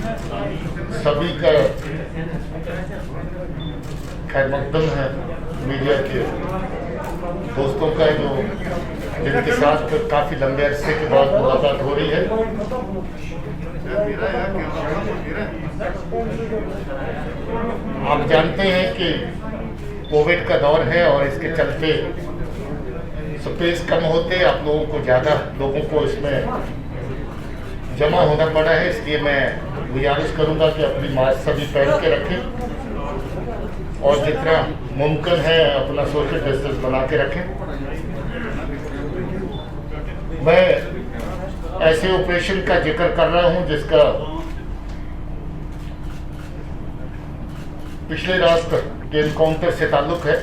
सभी का खैर मकदम है, मीडिया के दोस्तों का जो जिनके साथ काफ़ी लंबे अरसे के बाद मुलाकात हो रही है। आप जानते हैं कि कोविड का दौर है और इसके चलते स्पेस कम होते आप लोगों को ज़्यादा लोगों को इसमें जमा होना पड़ा है, इसलिए मैं गुजारिश करूंगा कि अपनी मास्क सभी पहन के रखें और जितना मुमकिन है अपना सोशल डिस्टेंस बना के रखें। मैं ऐसे ऑपरेशन का जिक्र कर रहा हूं जिसका पिछले रात के एनकाउंटर से ताल्लुक है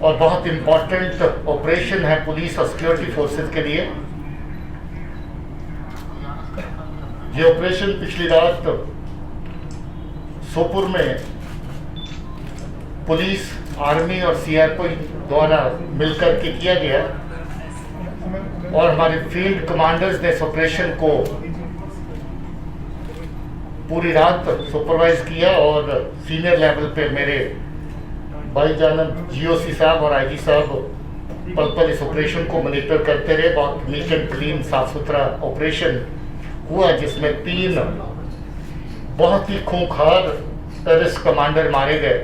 और बहुत इम्पोर्टेंट ऑपरेशन है पुलिस और सिक्योरिटी फोर्सेस के लिए। ये ऑपरेशन पिछली रात सोपुर में पुलिस, आर्मी और सीआरपीएफ द्वारा मिलकर के किया गया और हमारे फील्ड कमांडर्स ने इस ऑपरेशन को पूरी रात सुपरवाइज किया और सीनियर लेवल पे मेरे भाईजान जीओसी साहब और आईजी साहब पल पल इस ऑपरेशन को मॉनिटर करते रहे। बहुत नीट एंड क्लीन साफ सुथरा ऑपरेशन हुआ जिसमें 3 बहुत ही खूंखार टेररिस्ट कमांडर मारे गए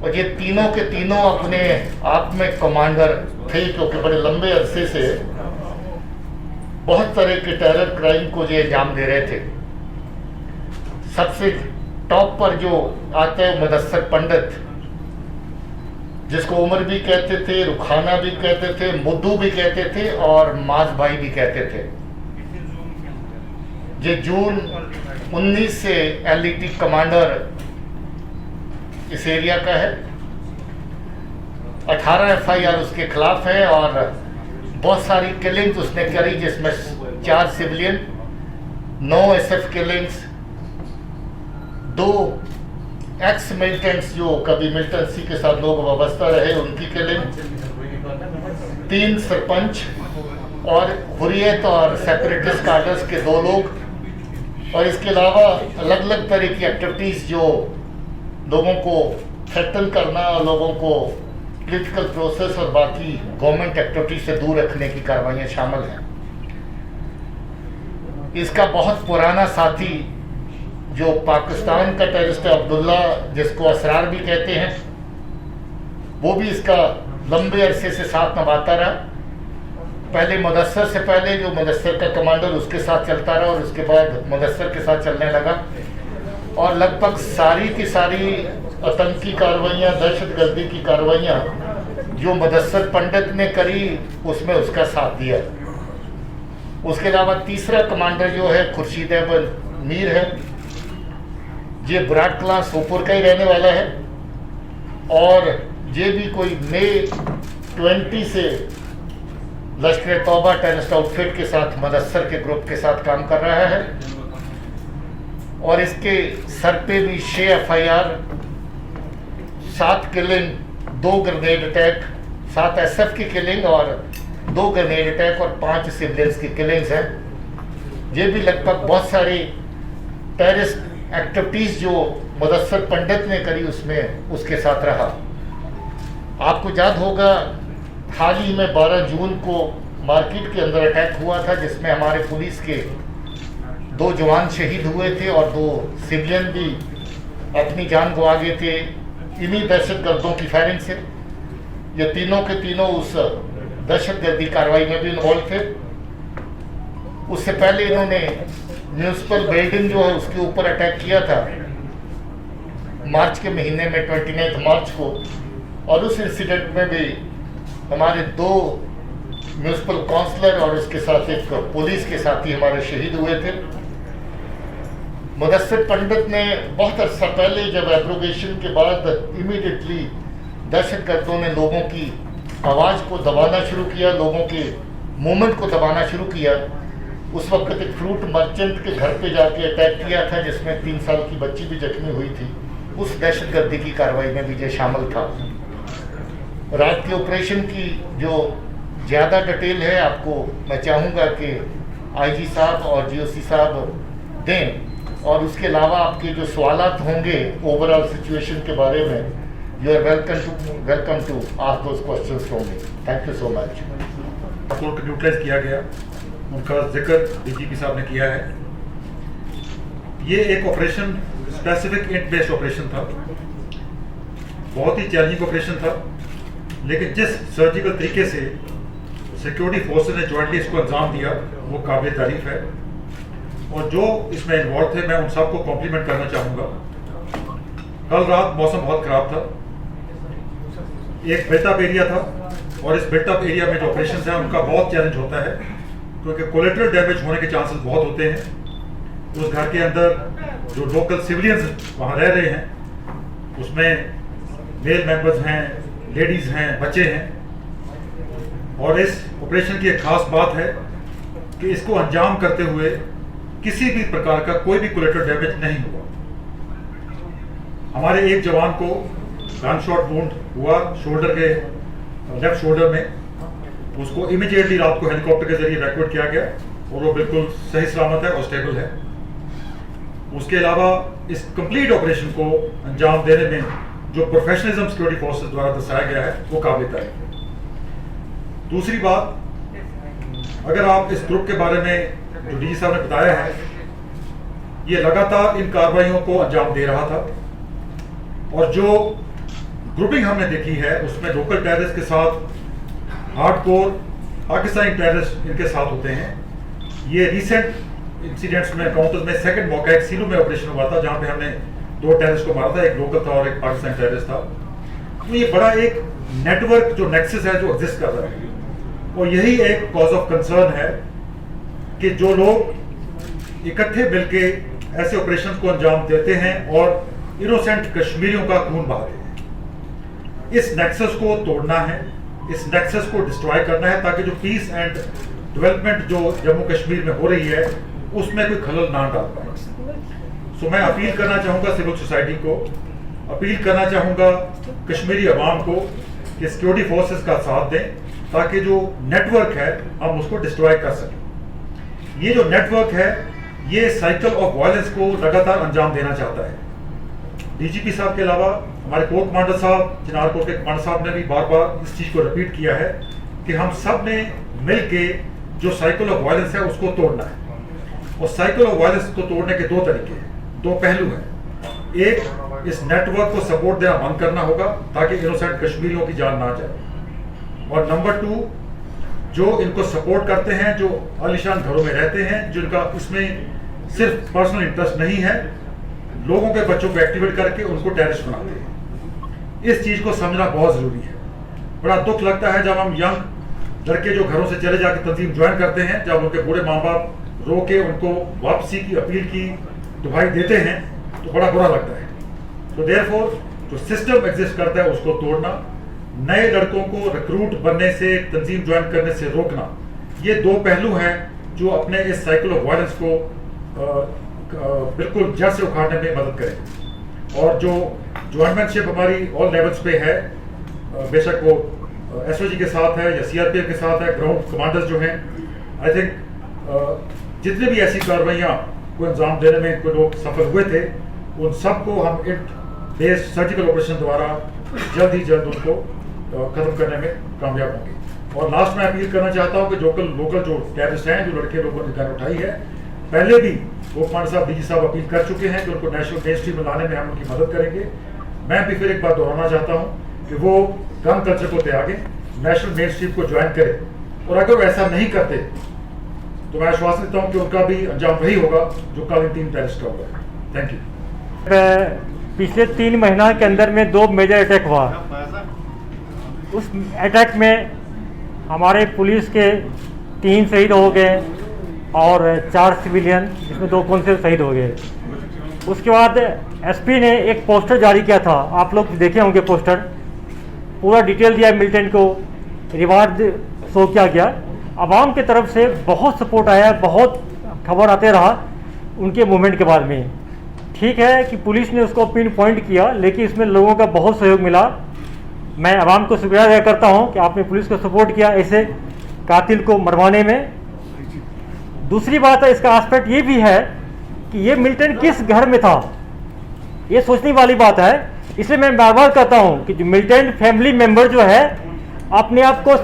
और ये तीनों के तीनों अपने आप में कमांडर थे क्योंकि बड़े लंबे अरसे से बहुत तरह के टेरर क्राइम को ये अंजाम दे रहे थे। सबसे टॉप पर जो आते हैं मुदस्सर पंडित, जिसको उमर भी कहते थे, रुखाना भी कहते थे, मुद्दू भी कहते थे और माज भाई भी कहते थे। ये जून 19 से एलईटी कमांडर इस एरिया का है। 18 एफआईआर उसके खिलाफ है और बहुत सारी किलिंग्स उसने करी जिसमें 4 civilian, 9 SF killings, 2 x militants जो कभी मिलिटेंसी के साथ लोग वाबस्ता रहे उनकी किलिंग, 3 सरपंच और हुर्रियत और सेपरेटिस्ट कार्डर्स के 2 लोग और इसके अलावा अलग अलग तरह की एक्टिविटीज़ जो लोगों को थ्रेटन करना और लोगों को पॉलिटिकल प्रोसेस और बाकी गवर्नमेंट एक्टिविटीज से दूर रखने की कार्रवाइयाँ शामिल हैं। इसका बहुत पुराना साथी जो पाकिस्तान का टेररिस्ट अब्दुल्ला, जिसको असरार भी कहते हैं, वो भी इसका लंबे अरसे से साथ निभाता रहा। पहले मुदस्सर से पहले जो मुदस्सर का कमांडर उसके साथ चलता रहा और उसके बाद मुदस्सर के साथ चलने लगा और लगभग सारी की सारी आतंकी कार्रवाइयाँ, दहशतगर्दी की कार्रवाइयाँ जो मुदस्सर पंडित ने करी उसमें उसका साथ दिया। उसके अलावा तीसरा कमांडर जो है खुर्शीद अहमद मीर है, ये बुराट कलां सोपुर का ही रहने वाला है और ये भी कोई मई 20 से लश्कर तौबा टेररिस्ट आउटफिट के साथ मुदस्सर के ग्रुप के साथ काम कर रहा है और इसके सर पे भी 6 FIR, 7 killing, 2 grenade attack, 7 SF की किलिंग और 2 ग्रेनेड अटैक और 5 सिविलियंस की किलिंग्स हैं। ये भी लगभग बहुत सारी टेररिस्ट एक्टिविटीज़ जो मुदस्सर पंडित ने करी उसमें उसके साथ रहा। आपको याद होगा हाल ही में 12 जून को मार्केट के अंदर अटैक हुआ था जिसमें हमारे पुलिस के 2 जवान शहीद हुए थे और 2 सिविलियन भी अपनी जान गंवा गए थे इन्हीं दहशतगर्दों की फायरिंग से। ये तीनों के तीनों उस दहशतगर्दी कार्रवाई में भी इन्वॉल्व थे। उससे पहले इन्होंने म्यूनिसिपल बिल्डिंग जो है उसके ऊपर अटैक किया था मार्च के महीने में 29 मार्च को और उस इंसिडेंट में भी हमारे 2 म्यूनिसिपल काउंसलर और उसके साथ एक पुलिस के साथी हमारे शहीद हुए थे। मुदस्सर पंडित ने बहुत अर्सा पहले जब एब्रोगेशन के बाद इमीडिएटली दहशतगर्दों ने लोगों की आवाज़ को दबाना शुरू किया, लोगों के मूवमेंट को दबाना शुरू किया। उस वक्त एक फ्रूट मर्चेंट के घर पे जाके अटैक किया था जिसमें 3 साल की बच्ची भी जख्मी हुई थी। उस दहशतगर्दी की कार्रवाई में भी ये शामिल था। रात के ऑपरेशन की जो ज़्यादा डिटेल है आपको मैं चाहूँगा कि आईजी साहब और जीओसी साहब दें, और उसके अलावा आपके जो सवालात होंगे ओवरऑल सिचुएशन के बारे में, you are welcome to ask those questions from me. Thank you so much. को न्यूट्रलाइज किया गया, उनका जिक्र डीजीपी साहब ने किया है। ये एक operation specific int based operation था, बहुत ही चैलेंजिंग ऑपरेशन था, लेकिन जिस सर्जिकल तरीके से सिक्योरिटी फोर्सेस ने ज्वाइंटली इसको अंजाम दिया वो काबिल तारीफ है, और जो इसमें इन्वॉल्व थे मैं उन सबको कॉम्प्लीमेंट करना चाहूँगा। कल रात मौसम बहुत ख़राब था, एक बिल्टअप एरिया था, और इस बिल्टअप एरिया में जो ऑपरेशन है उनका बहुत चैलेंज होता है, क्योंकि कोलेटरल डैमेज होने के चांसेस बहुत होते हैं। उस घर के अंदर जो लोकल सिविलियंस वहाँ रह रहे हैं उसमें मेल मेंबर्स हैं, लेडीज़ हैं, बच्चे हैं, और इस ऑपरेशन की एक खास बात है कि इसको अंजाम करते हुए किसी भी प्रकार का कोई भी कोलेटरल डैमेज नहीं हुआ। हमारे एक जवान को गन शॉट वुंड हुआ शोल्डर के लेफ्ट शोल्डर में, उसको इमीडिएटली रात को हेलीकॉप्टर के जरिए इवैक्यूएट किया गया और वो बिल्कुल सही सलामत है और स्टेबल है। उसके अलावा इस कंप्लीट ऑपरेशन को अंजाम देने में जो प्रोफेशनलिज्म सिक्योरिटी फोर्सेस द्वारा दर्शाया गया है वो काबिल तारीफ है। दूसरी बात, अगर आप इस ग्रुप के बारे में जो डीजी साहब ने बताया है, ये लगातार इन कार्रवाइयों को अंजाम दे रहा था, और जो ग्रुपिंग हमने देखी है उसमें लोकल टेररिस्ट के साथ हार्डकोर पाकिस्तानी टेररिस्ट इनके साथ होते हैं। ये रिसेंट इंसिडेंट्स में काउंटर्स में सेकंड मौका एक सीलू में ऑपरेशन हुआ था जहां पे हमने 2 टेररिस्ट को मारा था, एक लोकल था और एक पाकिस्तानी टेररिस्ट था। तो ये बड़ा एक नेटवर्क जो नेक्सस है जो एग्जिस्ट कर रहा है, और यही एक कॉज ऑफ कंसर्न है कि जो लोग इकट्ठे मिलके ऐसे ऑपरेशन को अंजाम देते हैं और इनोसेंट कश्मीरियों का खून बहाते हैं। इस नेक्सस को तोड़ना है, इस नेक्सस को डिस्ट्रॉय करना है, ताकि जो पीस एंड डेवलपमेंट जो जम्मू कश्मीर में हो रही है उसमें कोई खलल ना डाल पाए। सो मैं अपील करना चाहूँगा सिविल सोसाइटी को, अपील करना चाहूँगा कश्मीरी अवाम को कि सिक्योरिटी फोर्सेस का साथ दें, ताकि जो नेटवर्क है हम उसको डिस्ट्रॉय कर सकें। ये जो नेटवर्क है ये साइकिल ऑफ वायलेंस को लगातार अंजाम देना चाहता है। डीजीपी साहब के अलावा हमारे कोर कमांडर साहब, चिनार कोर के कमांडर साहब ने भी बार बार इस चीज़ को रिपीट किया है कि हम सब ने मिल के जो साइकिल ऑफ वायलेंस है उसको तोड़ना है। और साइकिल ऑफ वायलेंस को तोड़ने के 2 तरीके हैं, 2 पहलू हैं। एक, इस नेटवर्क को सपोर्ट देना बंद करना होगा ताकि इनोसेंट कश्मीरियों की जान ना जाए, और नंबर 2, जो इनको सपोर्ट करते हैं, जो आलिशान घरों में रहते हैं, जिनका इसमें सिर्फ पर्सनल इंटरेस्ट नहीं है, लोगों के बच्चों को एक्टिवेट करके उनको टेररिस्ट बनाते हैं। इस चीज़ को समझना बहुत ज़रूरी है। बड़ा दुख लगता है जब हम यंग लड़के जो घरों से चले जाकर तंजीम ज्वाइन करते हैं, जब उनके बूढ़े माँ बाप रो के उनको वापसी की अपील की दुहाई देते हैं तो बड़ा बुरा लगता है। तो देयरफॉर जो सिस्टम एग्जिस्ट करता है उसको तोड़ना, नए लड़कों को रिक्रूट बनने से, तंजीम ज्वाइन करने से रोकना, ये 2 पहलू हैं जो अपने इस साइकिल ऑफ वायलेंस को बिल्कुल जड़ से उखाड़ने में मदद करें। और जो ज्वाइनमेंटशिप हमारी ऑल लेवल्स पे है, बेशक वो एसओजी के साथ है या सीआरपीएफ के साथ है, ग्राउंड कमांडर्स जो हैं, आई थिंक जितने भी ऐसी कार्रवाइयाँ को अंजाम देने में कोई लोग सफल हुए थे, उन सबको हम इंट बेस्ड सर्जिकल ऑपरेशन द्वारा जल्द ही जल्द उनको खत्म करने में कामयाब होंगे। और लास्ट में अपील करना चाहता हूँ कि लोकल जो टेररिस्ट हैं, जो लड़के लोगों ने गन उठाई है, पहले भी वो कमांडर साहब, डीजी साहब अपील कर चुके हैं कि उनको नेशनल मेन स्ट्रीम में लाने में हम उनकी मदद करेंगे। मैं भी फिर एक बार दोहराना चाहता हूँ कि वो गन कल्चर को त्यागें, नेशनल मेन स्ट्रीम को ज्वाइन करें, और अगर वो ऐसा नहीं करते तो मैं आश्वासन देता हूँ कि उनका भी अंजाम वही होगा जो कल इन 3 टेररिस्ट का होगा। Thank you. पिछले 3 महीना के अंदर में 2 मेजर अटैक हुआ। उस अटैक में हमारे पुलिस के 3 शहीद हो गए और 4 सिविलियन, जिसमें 2 कांस्टेबल शहीद हो गए। उसके बाद एसपी ने एक पोस्टर जारी किया था, आप लोग देखे होंगे पोस्टर, पूरा डिटेल दिया मिलिटेंट को, रिवार्ड शो किया गया। आवाम की तरफ से बहुत सपोर्ट आया, बहुत खबर आते रहा उनके मूवमेंट के बाद में। ठीक है कि पुलिस ने उसको पिन पॉइंट किया, लेकिन इसमें लोगों का बहुत सहयोग मिला। मैं आवाम को शुक्रिया अदा करता हूं कि आपने पुलिस को सपोर्ट किया ऐसे कातिल को मरवाने में। दूसरी बात है, इसका एस्पेक्ट ये भी है कि ये मिलिटेंट किस घर में था, ये सोचने वाली बात है। इसलिए मैं बार बार कहता हूँ कि जो मिलिटेंट फैमिली मेंबर जो है अपने आप को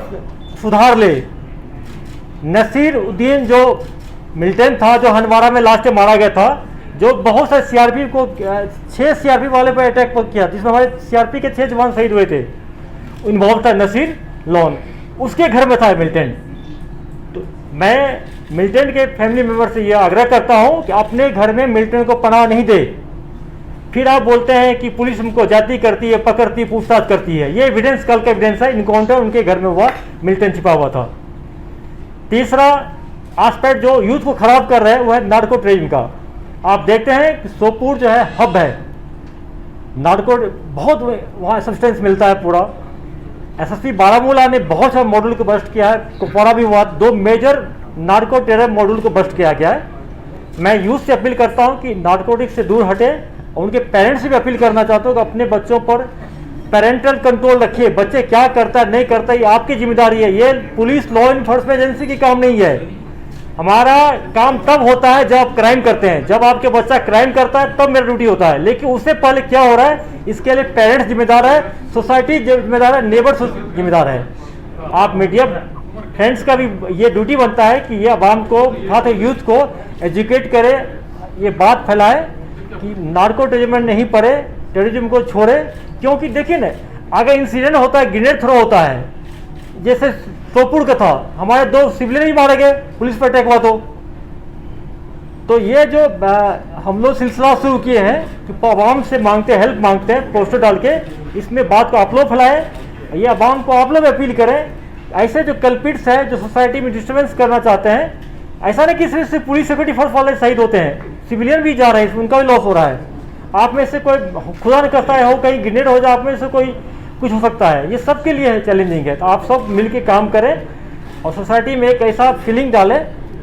सुधार ले। नसीर उद्दीन जो मिलिटेंट था, जो हंडवारा में लास्ट में मारा गया था, जो बहुत सारे सीआरपी को 6 सीआरपी वाले पर अटैक किया, जिसमें हमारे सीआरपी के 6 जवान शहीद हुए थे, इन्वॉल्व था नसीर लोन, उसके घर में था मिलिटेंट। तो मैं मिलिटेंट के फैमिली मेंबर से ये आग्रह करता हूँ कि अपने घर में मिलिटेंट को पनाह नहीं दे। फिर आप बोलते हैं कि पुलिस उनको जाती करती है, पकड़ती, पूछताछ करती है। ये एविडेंस, कल का एविडेंस है, इनकाउंटर उनके घर में हुआ, मिलिटेंट छिपा हुआ था। तीसरा एस्पेक्ट जो यूथ को खराब कर रहा है वो है नार्को ट्रेडिंग का। आप देखते हैं कि सोपुर जो है हब है, नार्को बहुत वहाँ सब्सटेंस मिलता है पूरा। एसएसपी बारामूला ने बहुत सारे मॉड्यूल को बस्ट किया है, कुपवाड़ा भी हुआ, 2 मेजर नार्को टेरर मॉड्यूल को बस्ट किया गया है। मैं यूथ से अपील करता हूँ कि नार्कोटिक्स से दूर हटे, और उनके पेरेंट्स से भी अपील करना चाहता हूँ कि अपने बच्चों पर पेरेंटल कंट्रोल रखिए। बच्चे क्या करता है नहीं करता ये आपकी जिम्मेदारी है, ये पुलिस लॉ इन्फोर्समेंट एजेंसी की काम नहीं है। हमारा काम तब होता है जब आप क्राइम करते हैं, जब आपके बच्चा क्राइम करता है तब मेरा ड्यूटी होता है। लेकिन उससे पहले क्या हो रहा है, इसके लिए पेरेंट्स जिम्मेदार है, सोसाइटी जिम्मेदार है, नेबर्स जिम्मेदार है। आप मीडिया फ्रेंड्स का भी ये ड्यूटी बनता है कि ये आवाम को, खासकर यूथ को एजुकेट करे, ये बात फैलाए कि नार्को टेररिज्म नहीं पड़े, टेररिज्म को छोड़े। क्योंकि देखिए ना, अगर इंसिडेंट होता है, ग्रेनेड थ्रो होता है, जैसे सोपुर का था, हमारे 2 सिविलियन ही मारे गए पुलिस पर अटैक हुआ। तो ये जो हम लोग सिलसिला शुरू किए हैं कि आवाम से मांगते हैं, हेल्प मांगते हैं, पोस्टर डाल के, इसमें बात को आप लोग फैलाएं, ये आवाम को आप लोग अपील करें। ऐसे जो कल्पिट्स हैं, जो सोसाइटी में डिस्टर्बेंस करना चाहते हैं, ऐसा नहीं कि सिर्फ पुलिस सिक्योरिटी फोर्स वाले शहीद होते हैं, सिविलियन भी जा रहे हैं, इसमें उनका भी लॉस हो रहा है। आप में से कोई खुदा न करता है हो, कहीं ग्रेनेड हो जाए, आप में से कोई कुछ हो सकता है। ये सबके लिए चैलेंजिंग है। तो आप सब मिलके काम करें और सोसाइटी में एक ऐसा फीलिंग डालें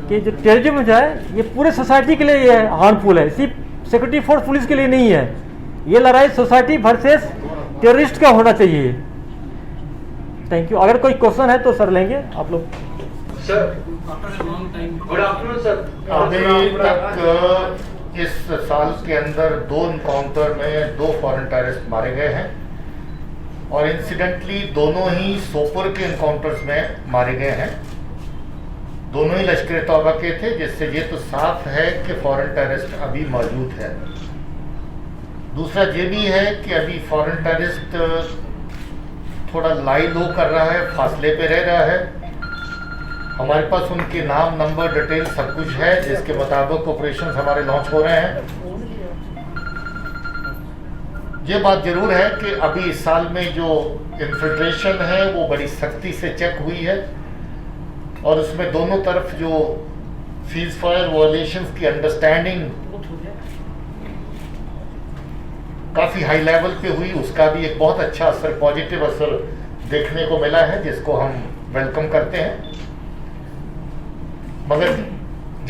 कि जो टेररिज्म जो है ये पूरे सोसाइटी के लिए ये हार्मफुल है, सिर्फ सिक्योरिटी फोर्स पुलिस के लिए नहीं है। ये लड़ाई सोसाइटी वर्सेस टेररिस्ट का होना चाहिए। Thank you. अगर कोई क्वेश्चन है तो सर लेंगे आप लोग। Sir good afternoon sir. अभी तक इस साल के अंदर 2 इनकाउंटर में 2 फॉरेन टेररिस्ट मारे गए हैं, और इंसिडेंटली दोनों ही सोपुर के इनकाउंटर्स में मारे गए हैं। दोनों ही लश्कर तौबा के थे, जिससे ये तो साफ है कि फॉरेन टेररिस्ट अभी मौजूद है। दूसरा ये भी है कि अभी फॉरेन टेररिस्ट थोड़ा लाई लो कर रहा है, फासले पे रह रहा है। हमारे पास उनके नाम, नंबर, डिटेल सब कुछ है, जिसके मुताबिक ऑपरेशन हमारे लॉन्च हो रहे हैं। ये बात जरूर है कि अभी इस साल में जो इन्फिल्ट्रेशन है वो बड़ी सख्ती से चेक हुई है, और उसमें दोनों तरफ जो सीज फायर वायलेशंस की अंडरस्टैंडिंग काफ़ी हाई लेवल पे हुई, उसका भी एक बहुत अच्छा असर, पॉजिटिव असर देखने को मिला है, जिसको हम वेलकम करते हैं। मगर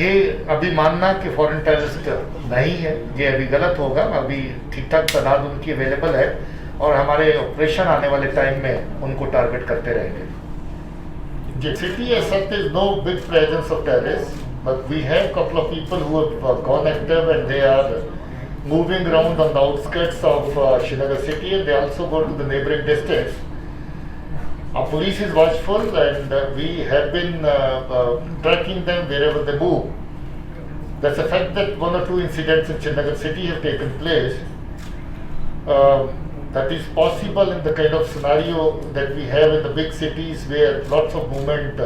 ये अभी मानना कि फॉरेन टेररिस्ट नहीं है, ये अभी गलत होगा। अभी ठीक ठाक तादाद उनकी अवेलेबल है, और हमारे ऑपरेशन आने वाले टाइम में उनको टारगेट करते रहेंगे। The city as such is no big presence of terrorists, but we have couple of people who have gone active, and they are moving around on the outskirts of Srinagar city, and they also go to the neighboring districts. Our police is watchful, and we have been tracking them wherever they move. That's the fact that 1 or 2 incidents in Srinagar city have taken place. That is possible in the kind of scenario that we have in the big cities, where lots of movement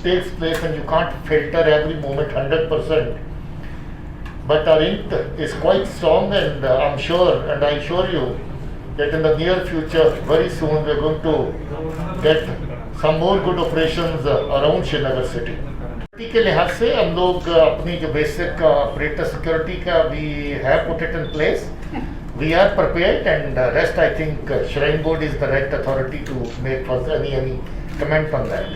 takes place, and you can't filter every movement 100%. But our int is quite strong, and I'm sure, and I assure you, that in the near future, very soon, we're going to get some more good operations around Srinagar city. के लिहाज से हम लोग अपनी जो basic operator security का we have put it in place. We are prepared, and rest I think Shrine Board is the right authority to make any comment on that.